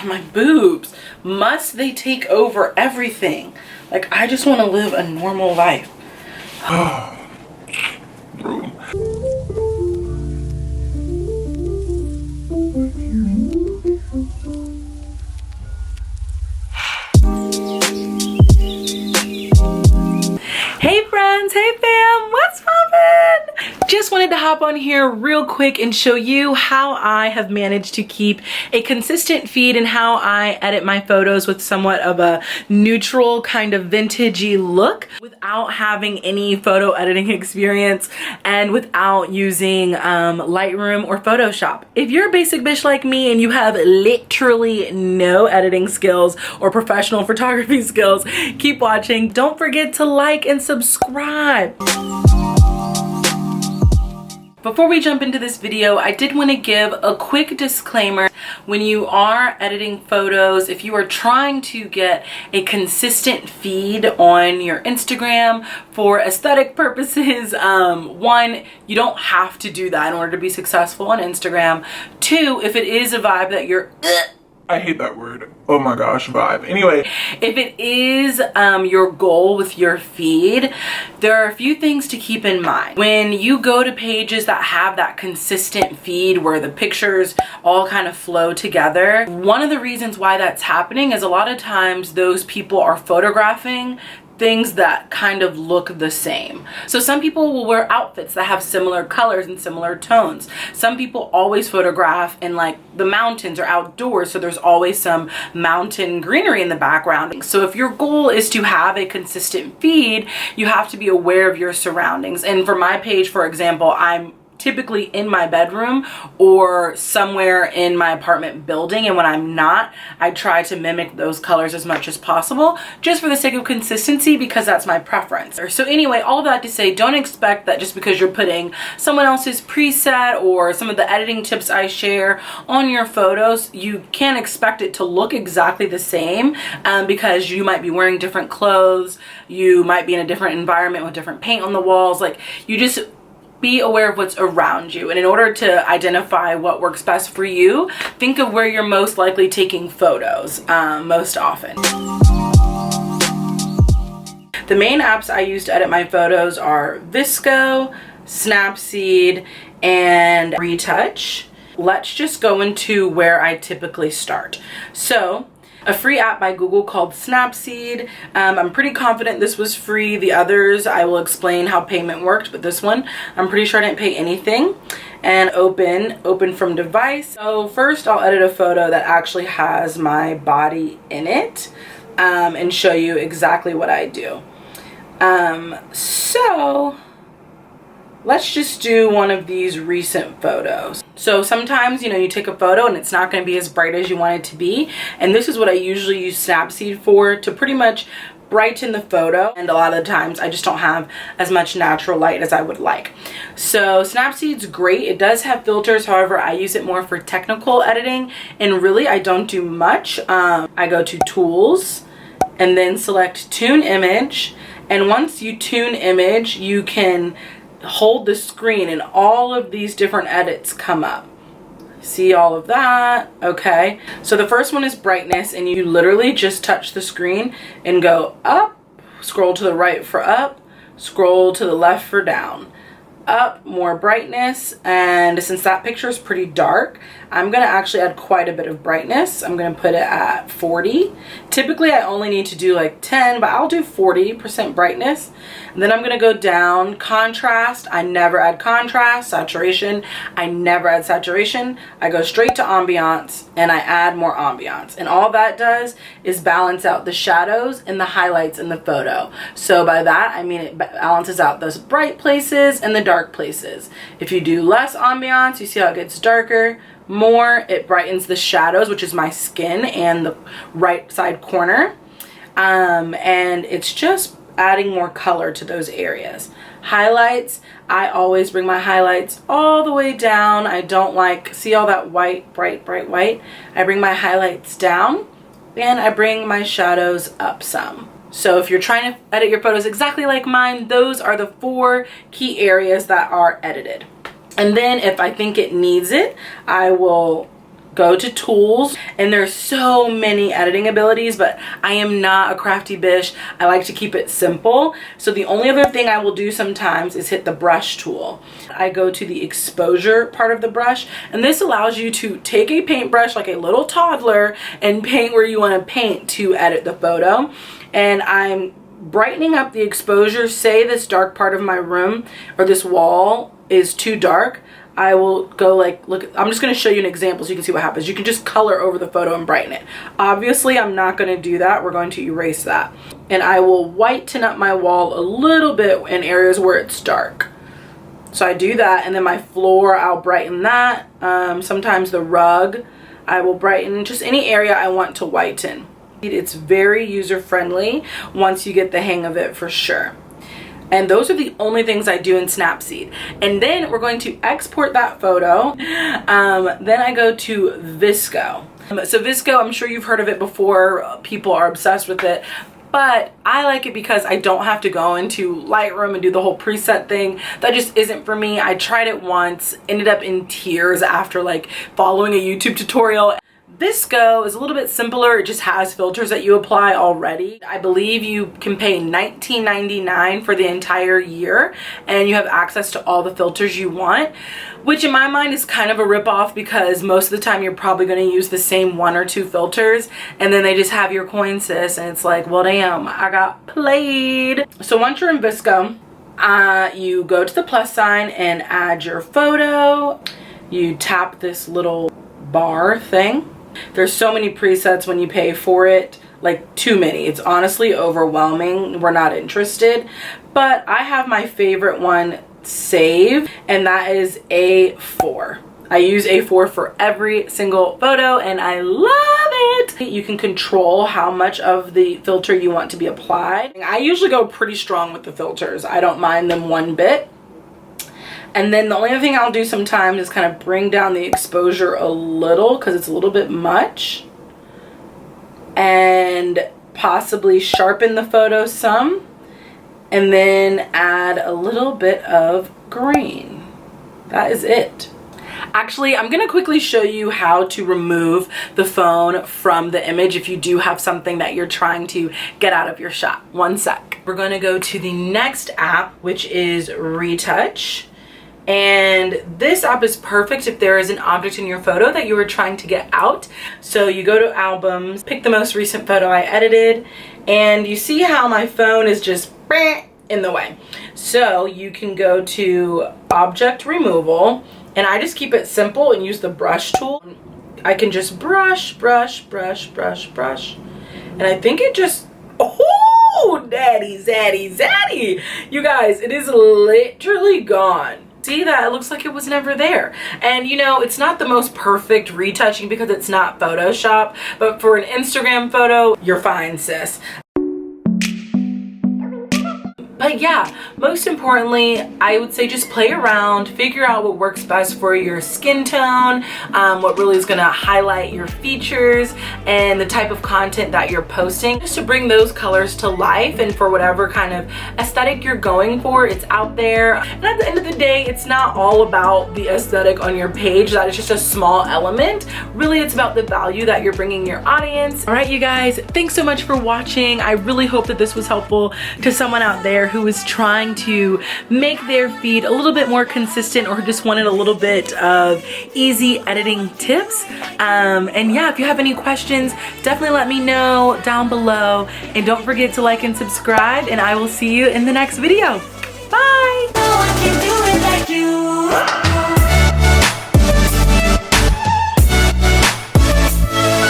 my boobs. Must they take over everything? Like, I just want to live a normal life. Hey friends, hey fam, what's poppin'? Just wanted to hop on here real quick and show you how I have managed to keep a consistent feed and how I edit my photos with somewhat of a neutral kind of vintagey look without having any photo editing experience and without using Lightroom or Photoshop. If you're a basic bitch like me and you have literally no editing skills or professional photography skills, keep watching. Don't forget to like and subscribe. Before we jump into this video, I did want to give a quick disclaimer. When you are editing photos, if you are trying to get a consistent feed on your Instagram for aesthetic purposes, one, you don't have to do that in order to be successful on Instagram. Two, if it is a vibe that you're I hate that word. Oh my gosh, vibe. Anyway. If it is your goal with your feed, there are a few things to keep in mind. When you go to pages that have that consistent feed where the pictures all kind of flow together, one of the reasons why that's happening is a lot of times those people are photographing things that kind of look the same. So some people will wear outfits that have similar colors and similar tones. Some people always photograph in like the mountains or outdoors, so there's always some mountain greenery in the background. So if your goal is to have a consistent feed, you have to be aware of your surroundings. And for my page, for example, I'm typically in my bedroom or somewhere in my apartment building, and when I'm not, I try to mimic those colors as much as possible just for the sake of consistency, because that's my preference. So anyway, all that to say, don't expect that just because you're putting someone else's preset or some of the editing tips I share on your photos, you can't expect it to look exactly the same, because you might be wearing different clothes, you might be in a different environment with different paint on the walls. Like, you just be aware of what's around you, and in order to identify what works best for you, think of where you're most likely taking photos most often. The main apps I use to edit my photos are Visco, Snapseed, and Retouch. Let's just go into where I typically start. So a free app by Google called Snapseed. I'm pretty confident this was free. The others, I will explain how payment worked, but this one, I'm pretty sure I didn't pay anything. And open from device. So first I'll edit a photo that actually has my body in it, and show you exactly what I do. So let's just do one of these recent photos. So sometimes, you know, you take a photo and it's not going to be as bright as you want it to be. And this is what I usually use Snapseed for, to pretty much brighten the photo. And a lot of the times I just don't have as much natural light as I would like. So Snapseed's great. It does have filters. However, I use it more for technical editing. And really, I don't do much. I go to Tools and then select Tune Image. And once you tune image, you can hold the screen and all of these different edits come up. See all of that? Okay, so the first one is brightness, and you literally just touch the screen and go up, scroll to the right for up, scroll to the left for down. Up, more brightness, and since that picture is pretty dark, I'm gonna actually add quite a bit of brightness. I'm gonna put it at 40. Typically I only need to do like 10, but I'll do 40% brightness. And then I'm gonna go down. Contrast, I never add contrast. Saturation, I never add saturation. I go straight to ambiance and I add more ambiance. And all that does is balance out the shadows and the highlights in the photo. So by that, I mean it balances out those bright places and the dark places. If you do less ambiance, you see how it gets darker. More, it brightens the shadows, which is my skin and the right side corner. And it's just adding more color to those areas. Highlights, I always bring my highlights all the way down. I don't like, see all that white, bright white? I bring my highlights down and I bring my shadows up some. So if you're trying to edit your photos exactly like mine, those are the 4 key areas that are edited. And then if I think it needs it, I will go to tools, and there's so many editing abilities, but I am not a crafty bitch. I like to keep it simple. So the only other thing I will do sometimes is hit the brush tool. I go to the exposure part of the brush, and this allows you to take a paintbrush like a little toddler and paint where you want to paint to edit the photo. And I'm brightening up the exposure. Say this dark part of my room or this wall is too dark, I will go like, look, I'm just going to show you an example so you can see what happens. You can just color over the photo and brighten it. Obviously, I'm not going to do that. We're going to erase that. And I will whiten up my wall a little bit in areas where it's dark. So I do that, and then my floor, I'll brighten that. Sometimes the rug, I will brighten just any area I want to whiten. It's very user-friendly once you get the hang of it, for sure. And those are the only things I do in Snapseed. And then we're going to export that photo. Then I go to Visco. So Visco, I'm sure you've heard of it before. People are obsessed with it. But I like it because I don't have to go into Lightroom and do the whole preset thing. That just isn't for me. I tried it once, ended up in tears after like following a YouTube tutorial. Visco is a little bit simpler. It just has filters that you apply already. I believe you can pay $19.99 for the entire year, and you have access to all the filters you want, which in my mind is kind of a ripoff because most of the time you're probably going to use the same 1 or 2 filters, and then they just have your coin, sis, and it's like, well, damn, I got played. So once you're in Visco, you go to the plus sign and add your photo. You tap this little bar thing. There's so many presets when you pay for it, like too many. It's honestly overwhelming. We're not interested. But I have my favorite one saved, and that is A4. I use A4 for every single photo, and I love it. You can control how much of the filter you want to be applied. I usually go pretty strong with the filters. I don't mind them one bit. And then the only other thing I'll do sometimes is kind of bring down the exposure a little because it's a little bit much. And possibly sharpen the photo some. And then add a little bit of green. That is it. Actually, I'm going to quickly show you how to remove the phone from the image if you do have something that you're trying to get out of your shot. One sec. We're going to go to the next app, which is Retouch. And this app is perfect if there is an object in your photo that you were trying to get out. So you go to albums, pick the most recent photo I edited, and you see how my phone is just in the way. So you can go to object removal, and I just keep it simple and use the brush tool. I can just brush, brush, brush, brush, brush. And I think it just, oh, daddy, zaddy, zaddy. You guys, it is literally gone. See that? It looks like it was never there. And you know, it's not the most perfect retouching because it's not Photoshop, but for an Instagram photo, you're fine, sis. But yeah, most importantly, I would say just play around, figure out what works best for your skin tone, what really is gonna highlight your features and the type of content that you're posting, just to bring those colors to life. And for whatever kind of aesthetic you're going for, it's out there. And at the end of the day, it's not all about the aesthetic on your page. That is just a small element. Really, it's about the value that you're bringing your audience. All right, you guys, thanks so much for watching. I really hope that this was helpful to someone out there who is trying to make their feed a little bit more consistent or just wanted a little bit of easy editing tips. And yeah, if you have any questions, definitely let me know down below. And don't forget to like and subscribe, and I will see you in the next video. Bye!